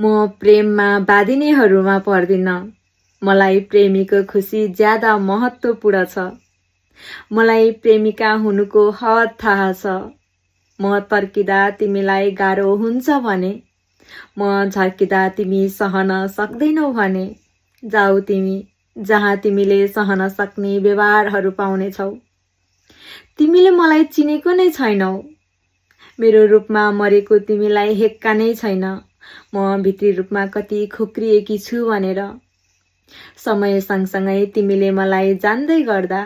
म प्रेममा बाँधिनेहरूमा पर्दिन। मलाई प्रेमीको खुसी ज्यादा महत्त्वपूर्ण छ। मलाई प्रेमिका हुनुको हद थाहा छ। म तर्किँदा तिमीलाई गाह्रो हुन्छ भने, म झर्किँदा तिमी सहन सक्दैनौ भने, जाऊ तिमी जहाँ तिमीले सहन सक्ने व्यवहारहरू पाउनेछौ। तिमीले मलाई चिनेको नै छैनौ। मेरो रूपमा मरेको तिमीलाई हेक्का नै छैन म भित्री रूपमा कति खुक्रिएकी छु भनेर। समय सँगसँगै तिमीले मलाई जान्दै गर्दा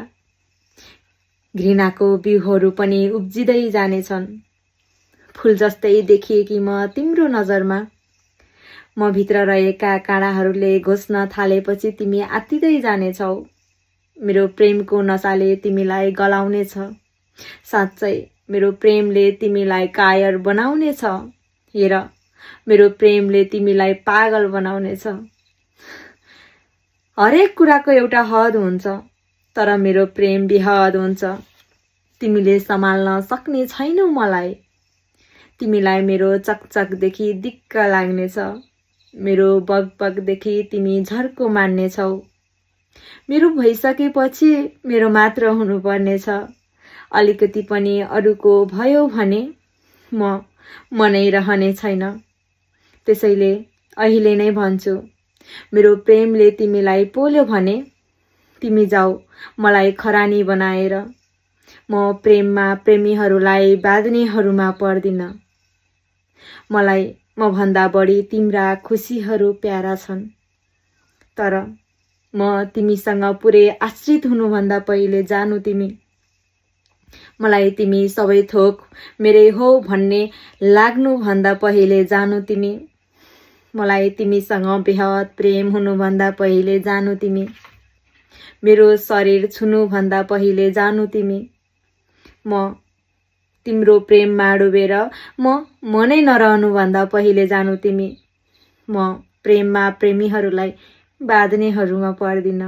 घृणाको बिउहरू पनि उब्जिँदै जानेछन्। फूल जस्तै देखिएकी म तिम्रो नजरमा। म भित्र रहेका काँडाहरूले घोच्न थालेपछि तिमी आत्तिँदै जानेछौ। मेरो प्रेमको नशाले तिमीलाई गलाउनेछ। साँच्चै मेरो प्रेमले तिमीलाई कायर बनाउनेछ। हेर, मेरो प्रेमले तिमीलाई पागल बनाउनेछ। हरेक कुराको एउटा हद हुन्छ, तर मेरो प्रेम बेहद हुन्छ। तिमीले सम्हाल्न सक्ने छैनौ मलाई। तिमीलाई मेरो चकचकदेखि दिक्क लाग्नेछ। मेरो बगबगदेखि तिमी झर्को मान्नेछौ। मेरो भइसकेपछि मेरो मात्र हुनुपर्नेछ। अलिकति पनि अरूको भयो भने म नै रहने छैन। त्यसैले अहिले नै भन्छु, मेरो प्रेमले तिमीलाई पोल्यो भने तिमी जाऊ मलाई खरानी बनाएर। म प्रेममा प्रेमीहरूलाई बाँध्नेहरूमा पर्दिन। मलाई मभन्दा बढी तिम्रा खुसीहरू प्यारा छन्। तर म तिमीसँग पुरै आश्रित हुनुभन्दा पहिले जानु तिमी। मलाई तिमी सबै थोक मेरै हो भन्ने लाग्नुभन्दा पहिले जानु तिमी। मलाई तिमीसँग बेहद प्रेम हुनुभन्दा पहिले जानु तिमी। मेरो शरीर छुनुभन्दा पहिले जानु तिमी। म तिम्रो प्रेममा डुबेर म नै नरहनुभन्दा पहिले जानु तिमी। म प्रेममा प्रेमीहरूलाई बाँध्नेहरूमा पर्दिन।